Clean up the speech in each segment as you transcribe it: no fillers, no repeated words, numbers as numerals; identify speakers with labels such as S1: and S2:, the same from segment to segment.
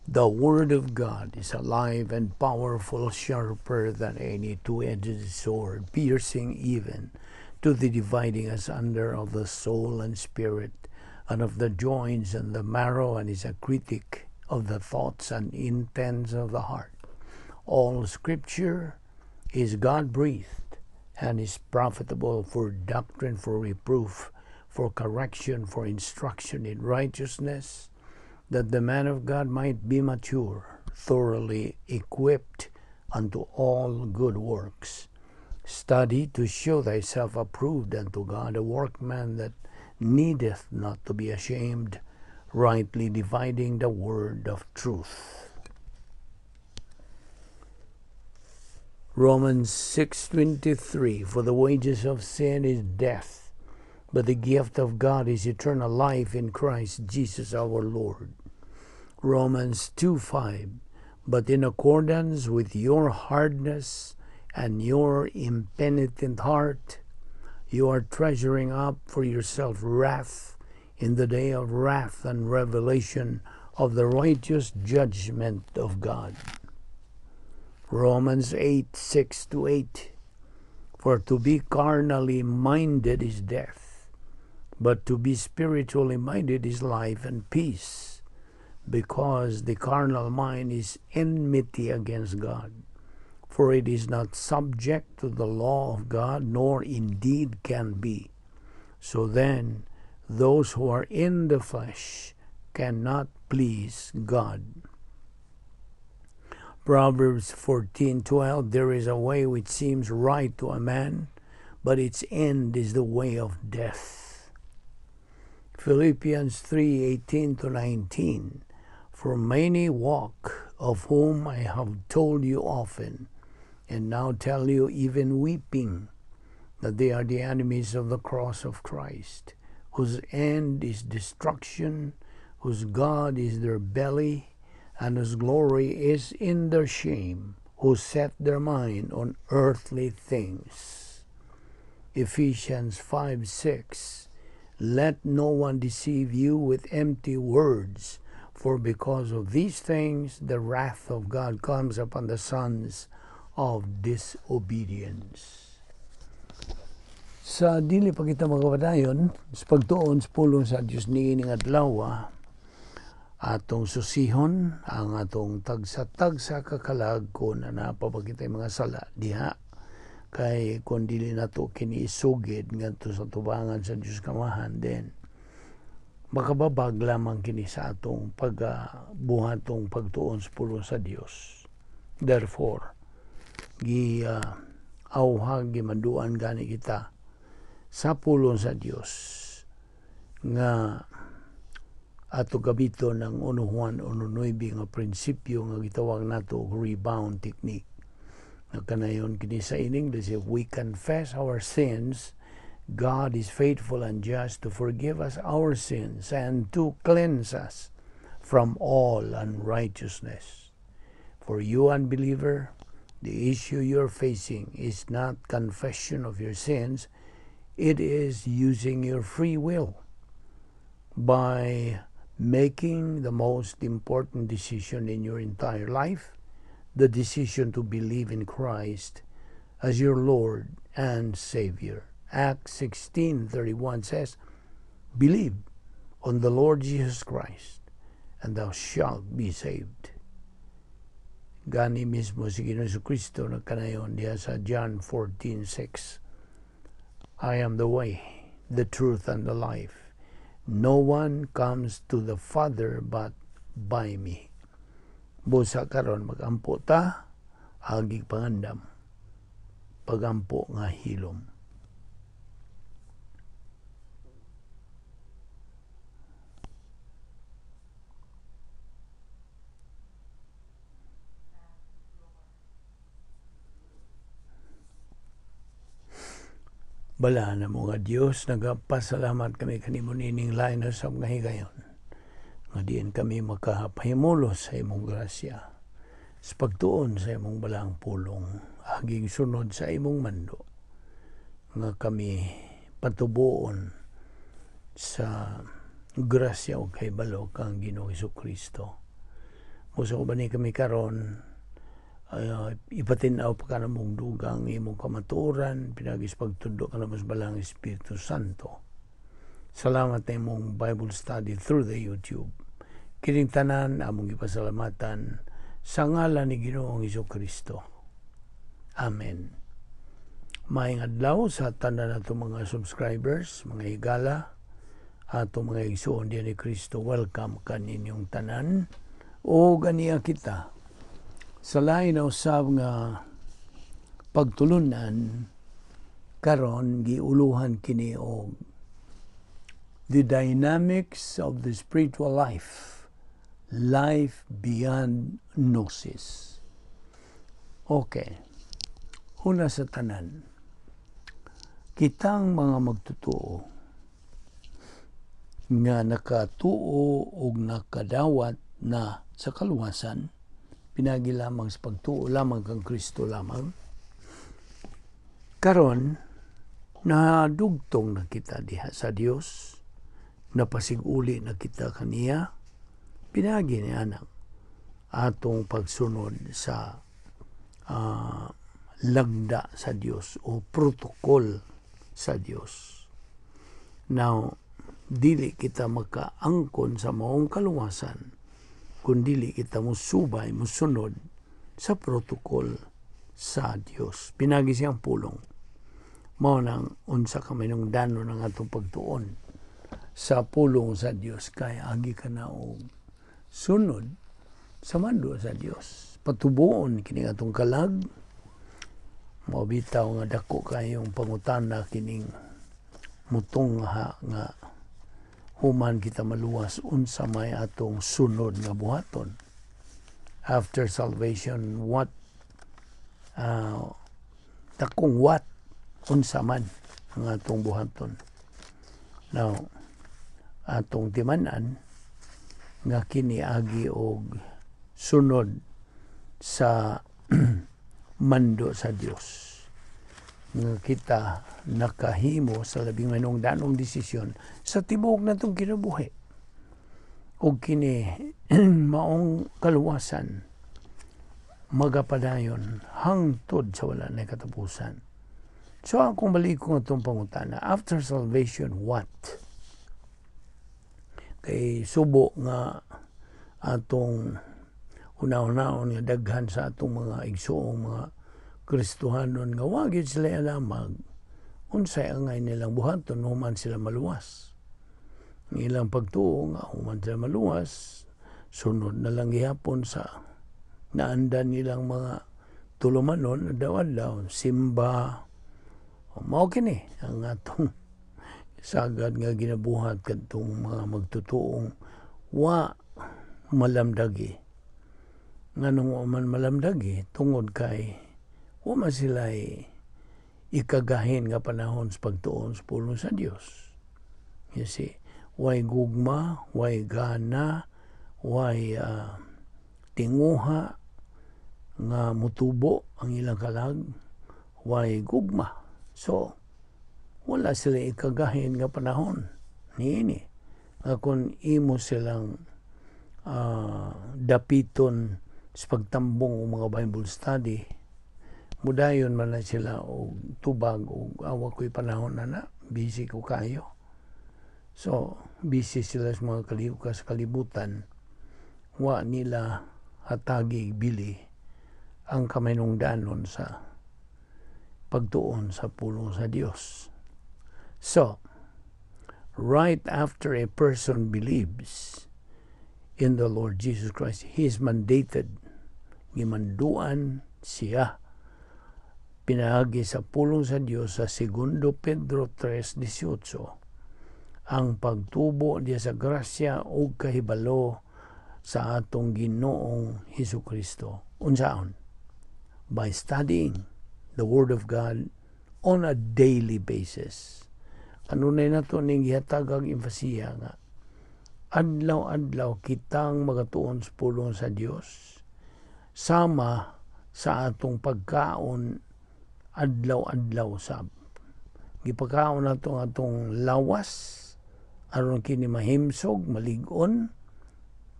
S1: The Word of God is alive and powerful, sharper than any two-edged sword, piercing even to the dividing asunder of the soul and spirit, and of the joints and the marrow, and is a critic of the thoughts and intents of the heart. All Scripture is God-breathed and is profitable for doctrine, for reproof, for correction, for instruction in righteousness, that the man of God might be mature, thoroughly equipped unto all good works. Study to show thyself approved unto God, a workman that needeth not to be ashamed, rightly dividing the word of truth. Romans 6:23, for the wages of sin is death, but the gift of God is eternal life in Christ Jesus our Lord. Romans 2:5, but in accordance with your hardness and your impenitent heart, you are treasuring up for yourself wrath in the day of wrath and revelation of the righteous judgment of God. Romans 8:6-8, for to be carnally minded is death, but to be spiritually minded is life and peace, because the carnal mind is enmity against God. For it is not subject to the law of God, nor indeed can be. So then, those who are in the flesh cannot please God. Proverbs 14:12, there is a way which seems right to a man, but its end is the way of death. Philippians 3:18-19, for many walk, of whom I have told you often, and now tell you even weeping, that they are the enemies of the cross of Christ, whose end is destruction, whose God is their belly, and whose glory is in their shame, who set their mind on earthly things. Ephesians 5:6, let no one deceive you with empty words, for because of these things the wrath of God comes upon the sons of disobedience. Sa dili pa kita magkapadayon, sa pagtuon sa pulong sa Diyos niining adlaw, atong susihon ang atong tagsa-tagsa kakalag kung napapagitay mga sala diha, kay kung dili nato kini isugid ngadto sa tubangan sa Diyos kamahan, then makababag lamang kini sa atong pagbuhatong pagtuon sa pulong sa Diyos. Therefore, auhag gimaduan gani kita sa pulong sa Dios nga ato gabito ng 1 Juan 1:9 nga prinsipyo nga gitawag nato rebound technique. Kanayon kini sa in English, if we confess our sins, God is faithful and just to forgive us our sins and to cleanse us from all unrighteousness. For you unbeliever, the issue you're facing is not confession of your sins, it is using your free will by making the most important decision in your entire life, the decision to believe in Christ as your Lord and Savior. Acts 16:31 says, believe on the Lord Jesus Christ, and thou shalt be saved. Gani mismo si Ginoong Kristo na kanayon diya sa John 14:6. I am the way, the truth, and the life. No one comes to the Father but by me. Busa karon magampo ta, agig pangandam, pagampo nga hilom. Bala na mga Diyos, nagapasalamat kami kanimo nining lain na sa mga higayon. Nga diin kami makapahimulos sa imong grasya, sa pagtuon sa imong balang pulong, aging sunod sa imong mando, nga kami patubuon sa grasya o kay balok ang Ginoong Kristo. Musa ko ba ni kami karon ipatinaw pa ka na mong dugang imong kamaturan, pinagis pagtundo ka na mas balang Espiritu Santo. Salamat na imong Bible study through the YouTube. Kining tanan, among ipasalamatan sa ngalan ni Ginoong Jesucristo. Amen. Maayong adlaw sa tanan nato mga subscribers, mga higala, ato mga igsoon diyan ni Kristo. Welcome kaninyong tanan. O ganiya kita sa lain na usab nga pagtulunan karon giuluhan kini og the dynamics of the spiritual life beyond Gnosis. Okay, una sa tanan, kitang mga magtutuo nga nakatuo og nakadawat na sa kaluwasan, pinagi lamang sa pagtuo lamang kang Kristo lamang. Karon nadugtong na kita diha sa Dios, napasiguli na kita kaniya, pinagi ni anak atong pagsunod sa lagda sa Dios o protokol sa Dios. Now, dili kita makaangkon sa maong kaluwasan kung dili kita musubay, musunod sa protokol sa Dios. Pinagi siyang pulong. Mao nang unsa ka manungdanon ng atong pagtuon sa pulong sa Dios, kay agi ka na og sunod sa mando sa Dios. Patubuon kini atong kalag. Mabitaw nga dako kayong pangutana kining mutong nga human kita maluwas unsa may atong sunod nga buhaton. After salvation, what dakong what unsa man ang atong buhaton. Now, atong timan-an nga kini agi og sunod sa mando sa Dios. Nga kita nakahimo sa labing manungdanong desisyon sa tibuok natong kinabuhi. O kini maong kaluwasan magapadayon hangtod sa wala na katapusan. So akong balik ko itong pangutana, after salvation, what? Kay subo nga atong una-unaon nga daghan sa atong mga igsoong mga Kristohanon nga wagid sila alamag unsay angay nilang buhaton human sila maluwas. Ang ilang pagtuo nga human sila maluwas, sunod na lang gihapon sa naandan nilang mga tulumanon adlaw-adlaw, simba. Mao kini ang atong sagad nga ginabuhat kadtong mga magtutuong wa malamdagi. Nganong man malamdagi tungod kay wa man sila ikagahin nga panahon sa pagtuon sa pulong sa Dios. You see, way gugma, way gana, way tinguha nga mutubo ang ilang kalag, way gugma. So, wala sila ikagahin nga panahon niini. Nga kung imo silang dapiton sa pagtambong o mga Bible study, mudayon man na sila o tubag o awa ko'y panahon na busy ko kayo. So, busy sila sa mga sa kalibutan. Wa nila hatagi bili ang kamanungdanon sa pagtuon sa pulong sa Dios. So, right after a person believes in the Lord Jesus Christ, he is mandated, gimanduan siya pinahagi sa pulong sa Dios sa 2 Pedro 3:18 ang pagtubo diya sa grasya o kahibalo sa atong Ginoong Jesucristo. Unsaon? By studying the Word of God on a daily basis. Kanunay na ito ning gihatag ang empasiya nga adlaw-adlaw kitang magatuon sa pulong sa Dios sama sa atong pagkaon adlaw-adlaw sab. Gipakaon nato atong lawas aron kini mahimsog, malig-on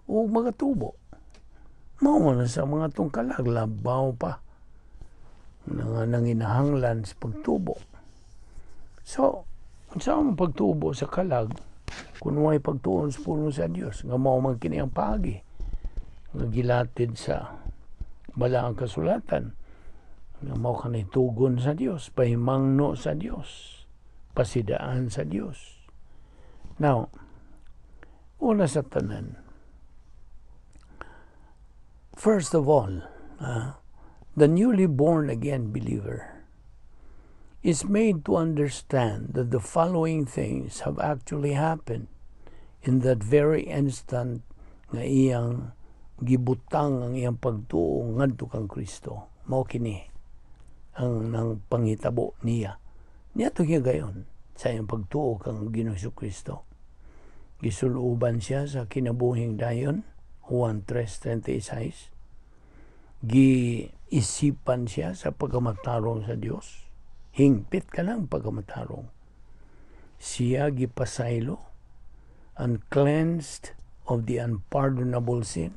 S1: o magatubo. mao na sa mga tungkalag labaw pa nga nanginahanglan sa pagtubo. So unsa ang pagtubo sa kalag kun way pagtuon sa pulong sa Dios nga mao man kini ang paagi nga gilatid sa balaang kasulatan nga mao kanay tugon sa Dios, pahimangno sa Dios, pasidaan sa Dios. Now, una sa tanan, first of all, the newly born again believer is made to understand that the following things have actually happened in that very instant nga iyang gibutang ang iyang pagtuo ngadto kang Kristo. Mao kini ang nang pangitabo niya. Niya to gayon sa iyang pagtuo kang Ginoong Kristo. Gisuluban siya sa kinabuhing dayon, Juan 3:36. Giisipan siya sa pagkamatarong sa Dios. Hingpit ka ng pagkamatarong. Siya gipasaylo and cleansed of the unpardonable sin.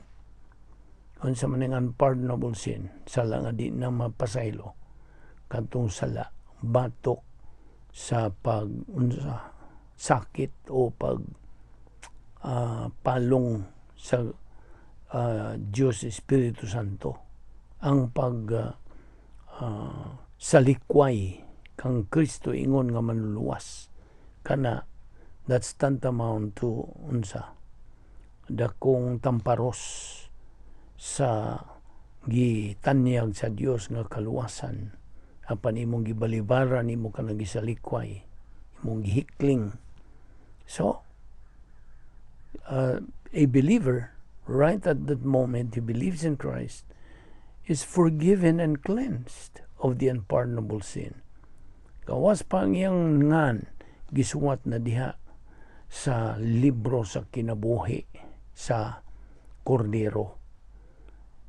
S1: Kung sa maning unpardonable sin, sala nga di na mapasaylo. Katong sala, batok sa sakit o palong sa Diyos Espiritu Santo. Ang salikway kang Kristo ingon nga manluluwas. Kana, that's tantamount to dakong tamparos sa gitanyag sa Dios nga kaluwasan. Apan imong gibalibaran, imo ka nagisalikway, imong gihikling. So, a believer, right at that moment, he believes in Christ, is forgiven and cleansed of the unpardonable sin. Gawas pa ang iyang ngan, gisuwat na diha sa libro sa kinabuhi sa Kordero.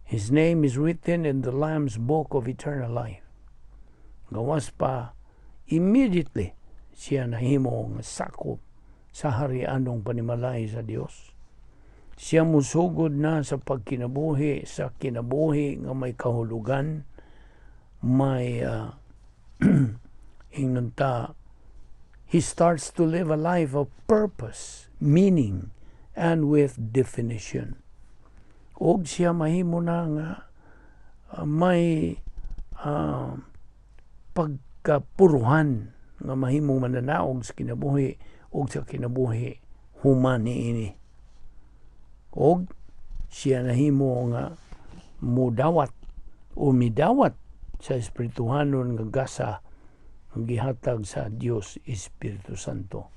S1: His name is written in the Lamb's Book of Eternal Life. Gawas pa, immediately siya nahimo nga sakop sa harianong panimalay sa Dios. Siya musugod na sa pagkinabuhi, sa kinabuhi nga may kahulugan, may inunta. He starts to live a life of purpose, meaning, and with definition. Og siya mahimo na nga may pagkapuruhan nga mahimong mananaog sa kinabuhi o sa kinabuhi human niini. Og siya nahimo nga mudawat o midawat sa espirituhanon nga gasa ang gihatag sa Dios Espiritu Santo.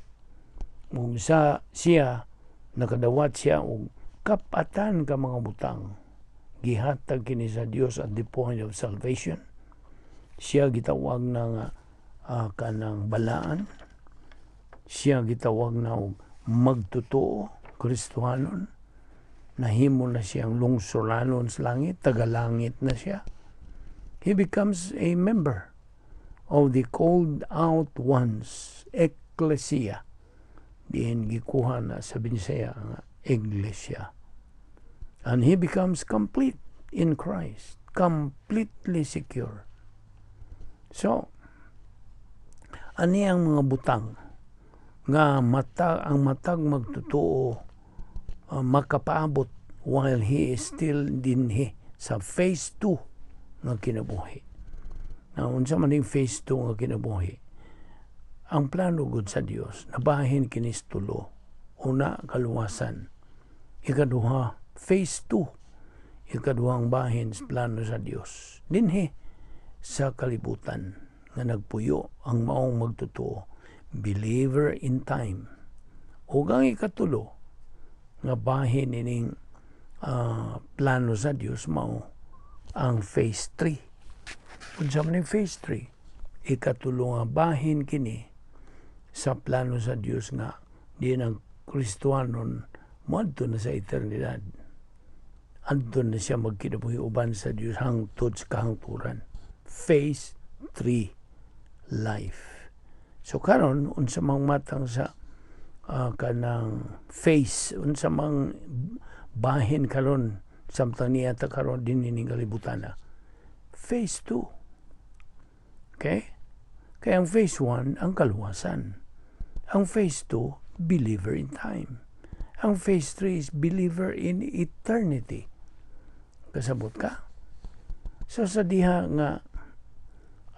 S1: Ug siya nakadawat siya og kapatan ka mga butang. Gihatag kini sa Dios at the point of salvation. Siya gitawag na kanang balaan. Siya gitawag na magtotoo, Kristohanon. Nahimo na siyang lungsuranon sa langit, tagalangit na siya. He becomes a member of the called out ones, ecclesia. Diin gikuha na sa Bisaya nga iglesia. And he becomes complete in Christ, completely secure. So, ani ang mga butang nga ang matag magtotoo makapaabot while he is still dinhi sa phase 2 nga kinabuhi. Na unsa man yung phase 2 nga kinabuhi, ang plano gud sa Dios nabahin kinis tulo. Una, kaluwasan. Ikaduha, phase 2. Ikaduhang bahin sa plano sa Dios. Dinhi sa kalibutan nga nagpuyo ang maong magtotoo, believer in time. O ang ikatulo nga bahin ining plano sa Dios mao ang phase 3. Unsa man phase 3? Ikatulo nga bahin kini sa plano sa Dios nga di ang Kristohanon moadto na sa eternidad. Andun na siya magkinabuhi uban sa Dios hangtod sa kahangturan. Phase 3 life. So karon unsa mang matang sa kanang phase, unsa mang bahin karon samtang niya ta karon din ning kalibutan na. Phase 2. Okay? Kaya ang phase 1 ang kaluwasan. Ang phase 2 believer in time. Ang phase 3 is believer in eternity. Kasabot ka? So sa diha nga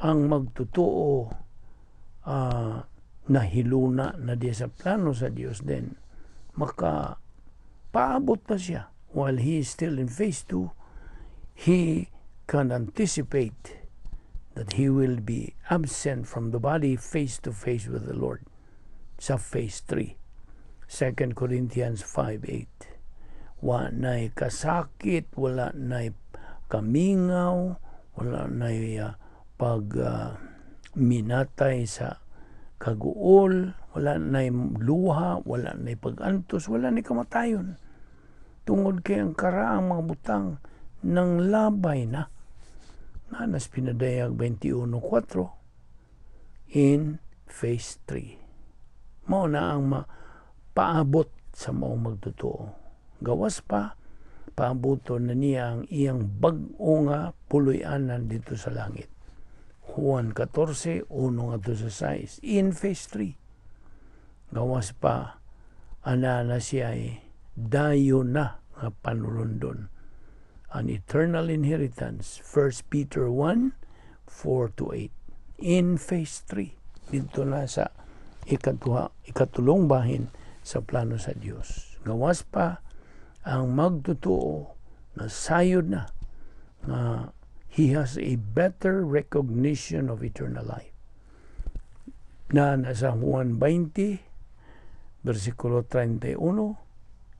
S1: ang magtutuo nahiluna na diya sa plano sa Dios din, maka paabot pa siya. While he is still in phase 2, he can anticipate that he will be absent from the body face to face with the Lord sa phase 3. 2 Corinthians 5:8. Wala na'y kasakit, wala na'y kamingaw, wala na'y minatay sa kaguol, wala na'y luha, wala na'y pagantos, wala na'y kamatayon. Tungod kay ang karaang mga butang ng labay na. Nanas pinadayag 21:4 in phase 3. Mao na ang paabot sa maong magtutuo. Gawas pa, paaboton na niya ang iyang bag-o nga puloy-anan dito sa langit. Juan 14:1-6 in phase 3. Gawas pa, ana na siya dayo na nga panulundon. An eternal inheritance, 1 Peter 1:4-8 in phase 3. Dito na sa ikatulong bahin sa plano sa Dios. Gawas pa ang magtutuo na sayod na he has a better recognition of eternal life. Na nasa Juan 20:31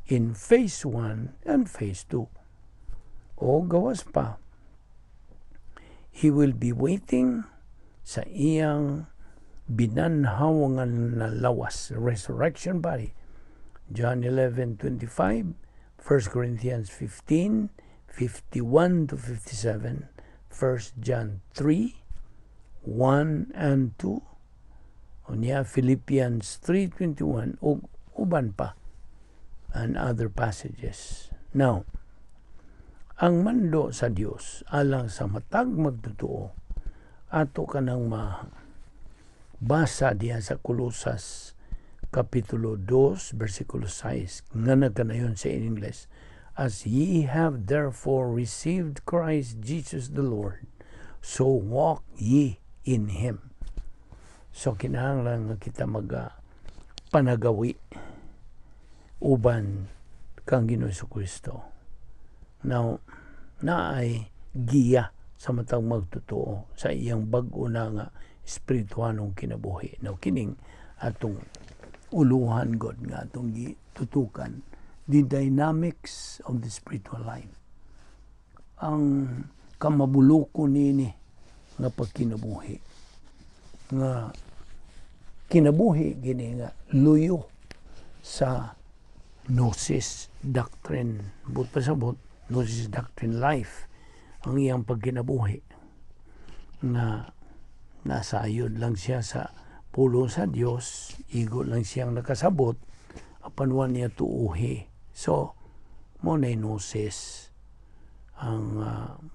S1: in phase 1 and phase 2. O gawas pa, he will be waiting sa iyang binanhawangan na lawas, resurrection body. John 11:25, 1 Corinthians 15:51-57, 1 John 3:1-2, unya Philippians 3:21, uban pa, and other passages. Now, ang mando sa Dios alang sa matag magtutuo, ato kanang basa diya sa Colosas Kapitulo 2, versikulo 6, nga nagkanayon sa English, as ye have therefore received Christ Jesus the Lord, so walk ye in Him. So kinahanglan nga kita panagawi uban kang Ginoong Kristo. Now, naay giya sa matang magtutuo sa iyang bag-o na nga espirituanong kinabuhi. Now, kining atong uluhan God nga atong tutukan the dynamics of the spiritual life. Ang kamabuluko nini nga pagkinabuhi. Nga kinabuhi gini nga luyo sa Gnosis doctrine. But pasabot, Gnosis doctrine life ang iyang pagkinabuhi. Na nasayod lang siya sa pulo sa Dios, igo lang siyang nakasabot, apanwan niya tuuhi. So, mo na Gnosis ang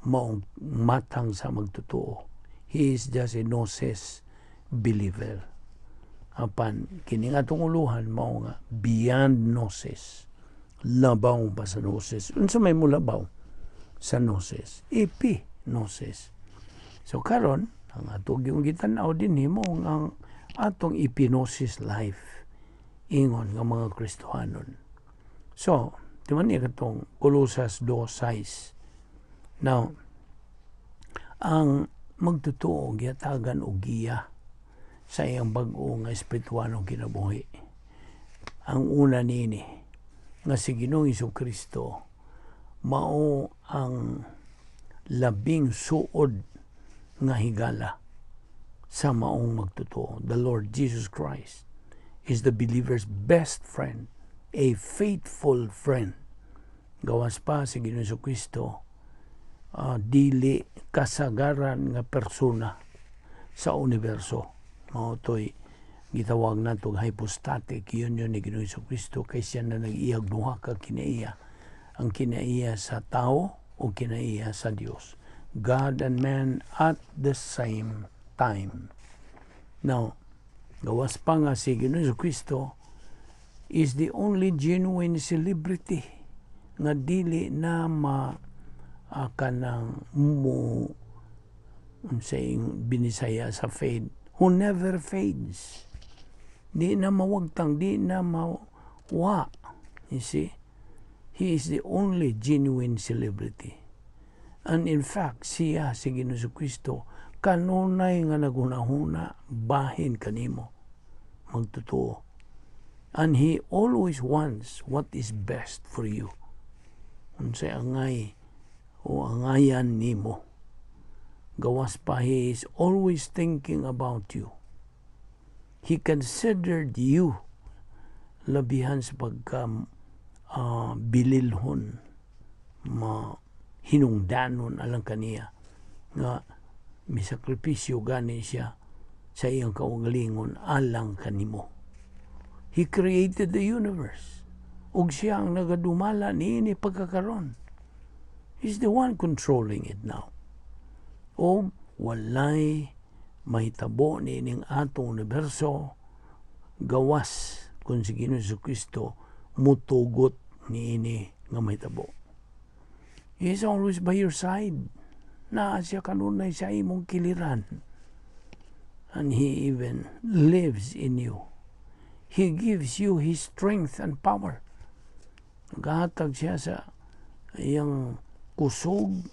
S1: maong matang sa magtutuo. He is just a Gnosis believer. Apan, kining atong uluhan, mao nga, beyond Gnosis. Labaw pa sa Gnosis. Unsa may mo labaw sa Gnosis? Epi-Gnosis. So, karon ang atong yung gitanaw din mo ang atong epinosis life ingon nga mga Kristohanon. So, di man niya katong Colosas 2:6. Now, ang magtutuo giyatagan og giya sa iyang bag-o nga espirituanong kinabuhi. Ang una nini nga si Ginoong Kristo mao ang labing suod nga higala sa maong magtutuo. The Lord Jesus Christ is the believer's best friend, a faithful friend. Gawas pa si Ginoong Kristo, dili kasagaran nga persona sa universo. Mao toy gitawag nato hypostatic union ni Ginoong Kristo kay siya na nag-iyag duha ka kinaiya ang kinaiya sa tao o kinaiya sa Dios. God and man at the same time. Now, gawas pa nga si Ginoong Kristo is the only genuine celebrity nga dili na kanang mo saying binisaya sa fade, who never fades. Di na mawagtang, di na mawa. You see? He is the only genuine celebrity. And in fact, siya, si Ginoong Kristo, kanunay nga nagunahuna, bahin kanimo, magtotoo. And He always wants what is best for you. Unsay angay o angayan nimo. Gawas pa, He is always thinking about you. He considered you labihan sa bililhon, hinungdanon alang kaniya nga misakripisyo gani siya sa iyang kaugalingon alang kanimo. He created the universe. Ug siya ang nagadumala niini pagkakaron. He's the one controlling it now. O walay mahitabo niining atong universo gawas kung si Ginoong Kristo mutugot niini nga mahitabo. He is always by your side. Naa siya kanunay sa imong kiliran. And He even lives in you. He gives you His strength and power. Nagahatag siya sa iyang kusog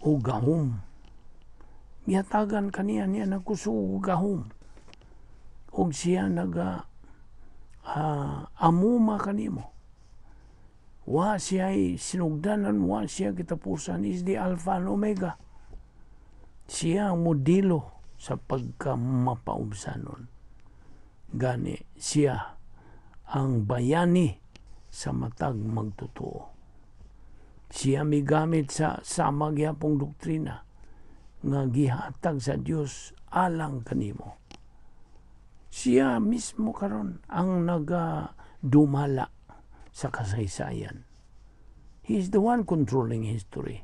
S1: o gahom. Gihatagan kaniya niya ng kusog o gahom. O siya amuma kanimo. Wa siya sinugdanan, wa siya kitapusan. Is the Alpha and Omega. Siya ang modelo sa pagkamapaubsanon. Gani siya ang bayani sa matag magtotoo. Siya migamit sa samagyapong doktrina nga gihatag sa Dios alang kanimo. Siya mismo karon ang nagadumala sa kasaysayan. He is the one controlling history.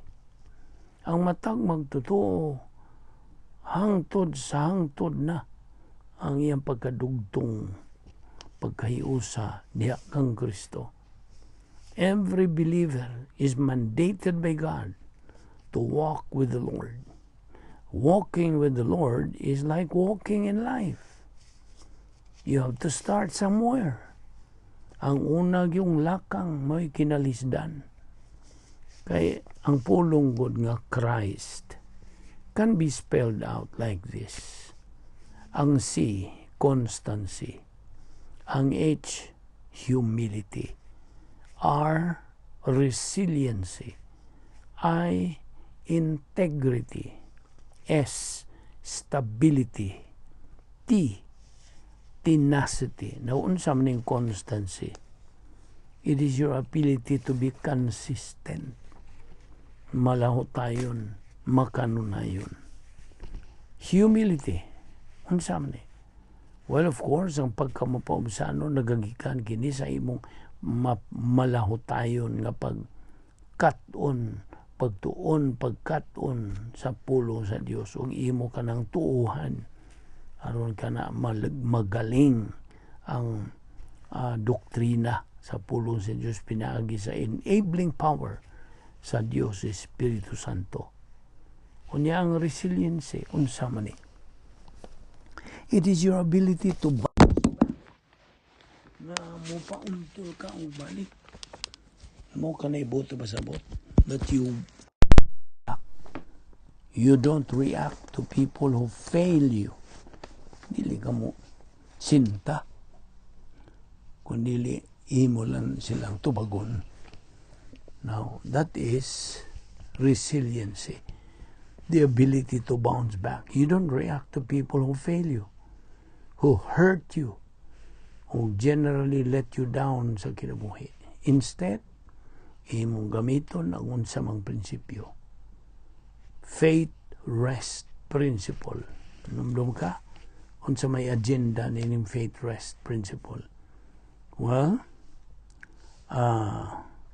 S1: Ang matag magtotoo hangtod sa hangtod na ang iyang pagkadugtong pagkahiusa diha kang Kristo. Every believer is mandated by God to walk with the Lord. Walking with the Lord is like walking in life. You have to start somewhere. Ang unag yung lakang may kinalisdan. Kay ang pulong god nga Christ can be spelled out like this. Ang C, constancy. Ang H, humility. R, resiliency. I, integrity. S, stability. T, tenacity. Now, unsa man ning constancy? It is your ability to be consistent. Malahotayon, makanunayon. Humility. Unsa man ni? Well, of course, ang pagkamapaubsano nagagikan kini sa imong malahotayon nga pagkaton, pagtuon, pagkaton sa pulo sa Dios ug imo kanang tuuhan aron kana magaling ang doktrina sa pulo sa Dios pinaagi sa enabling power sa Dios Espiritu Santo. Unya ang resiliency unsa man ni? It is your ability to na mo pauntol ka o balik. Mo ka na iboto ba sabot? That you don't react to people who fail you. Dili ka mo sinta. Kundili imo lang silang tubagon. Now, that is resiliency. The ability to bounce back. You don't react to people who fail you, who hurt you, who generally let you down sa kinabuhi. Instead, imong gamiton ang unsa mang prinsipyo. Faith, rest, principle. Numdum ka? Unsa may agenda nining faith, rest, principle? Well,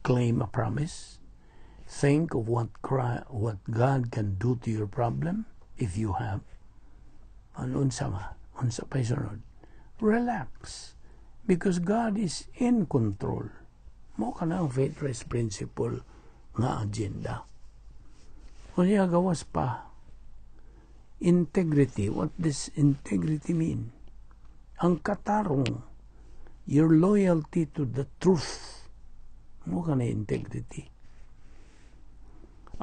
S1: claim a promise. think of what God can do to your problem if you have. Unsa pa sunod? Relax. Because God is in control. Mo ka na ang faith-based principle nga agenda. Kunya gawas pa. Integrity. What does integrity mean? Ang katarong, your loyalty to the truth. Mo ka na integrity.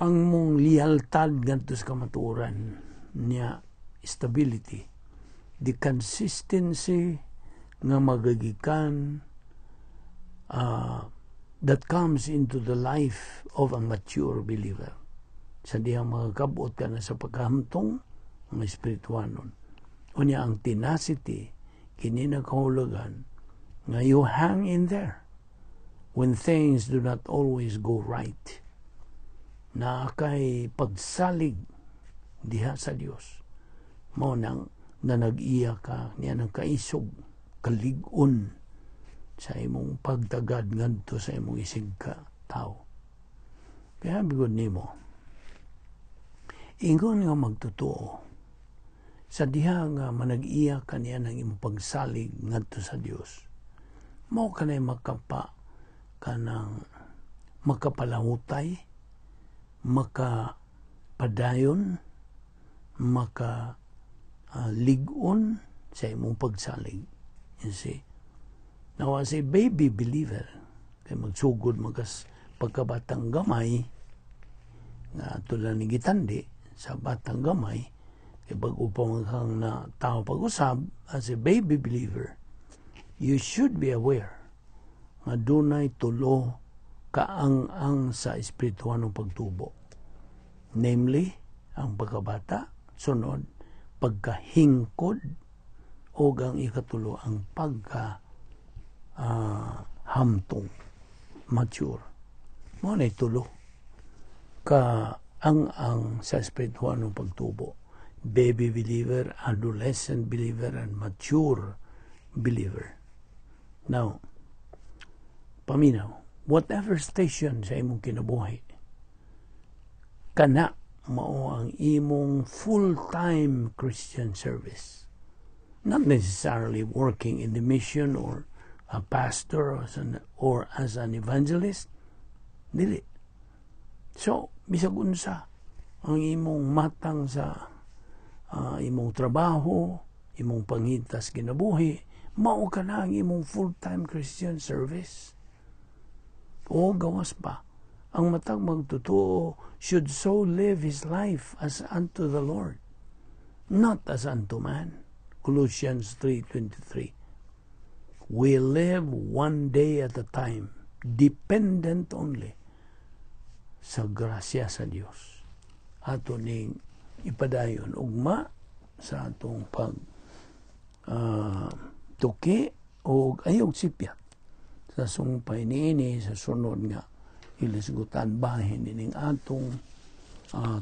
S1: Ang mong lealtad ngadto sa kamatuoran niya, stability. The consistency nga magagikan that comes into the life of a mature believer. Sa diyang magkabot ka na sa pagkahamtong ng espirituanon. Unya ang tenacity, kini nagkahulugan nga you hang in there when things do not always go right. Na kay pagsalig diha sa Dios. Mao nang na nag-iya ka niya ng kaisog, kalig-on sa imong pagtagad ngadto sa imong isig ka tao. Kaya bigod nimo, ingon nga magtotoo, sa diha nga manag-iya ka niya ng imong pagsalig ngadto sa Dios, mao kanay makapa kanang makapalahutay, makapadayon, ligon sa imong pagsalig. You see? Now, as a baby believer, kay magsugod magas pagkabatang gamay, nga tulad ni gitandi, sa batang gamay, kay bago pa kang na tao pag-usab, as a baby believer, you should be aware nga dunay tulo kaang-ang sa espirituhanong pagtubo. Namely, ang pagkabata, sunod, pagkahingkod, o ang ikatulo, ang hamtong, mature. Mo na tulo ang sa espirituhanong pagtubo. Baby believer, adolescent believer, and mature believer. Now, paminaw, whatever station sa imong kinabuhi, kana mao ang imong full-time Christian service. Not necessarily working in the mission or a pastor or as an evangelist. Dili. So, bisag unsa ang imong matang sa imong trabaho, imong panghitas kinabuhi, mao ka na ang imong full-time Christian service. O gawas pa, ang matag magtotoo should so live his life as unto the Lord, not as unto man. Colossians 3:23. We live one day at a time, dependent only sa grasya sa Dios. Ato ning ipadayon ugma sa atong pag tuki o ayog sipyat sa sumpay niini sa sunod nga ilisgutan bahin ining atong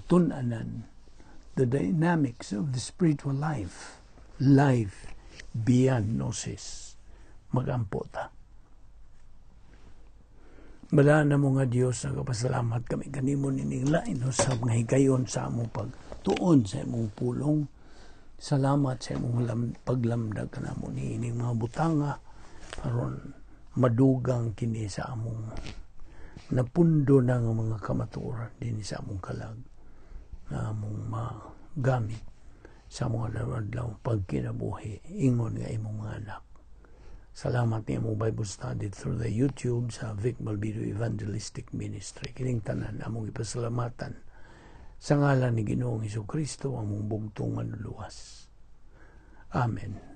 S1: tun-anan the dynamics of the spiritual life beyond Gnosis. Magampo ta. Bala na mo nga Diyos, nagpasalamat kami kanimo nining lain sa mga higayon sa among pagtuon sa imong pulong. Salamat sa imong paglamdag kanamo niining mga butanga aron madugang kini sa among napundo na nga mga kamatuoran din sa among kalag na among magamit sa mga laradlaw pagkinabuhi ingon nga imong mga anak. Salamat niya mo Bible study through the YouTube sa Vic Balbido Evangelistic Ministry. Kining tanan among ipasalamatan sa ngalan ni Ginoong Hesukristo among bugtong manluluwas. Amen.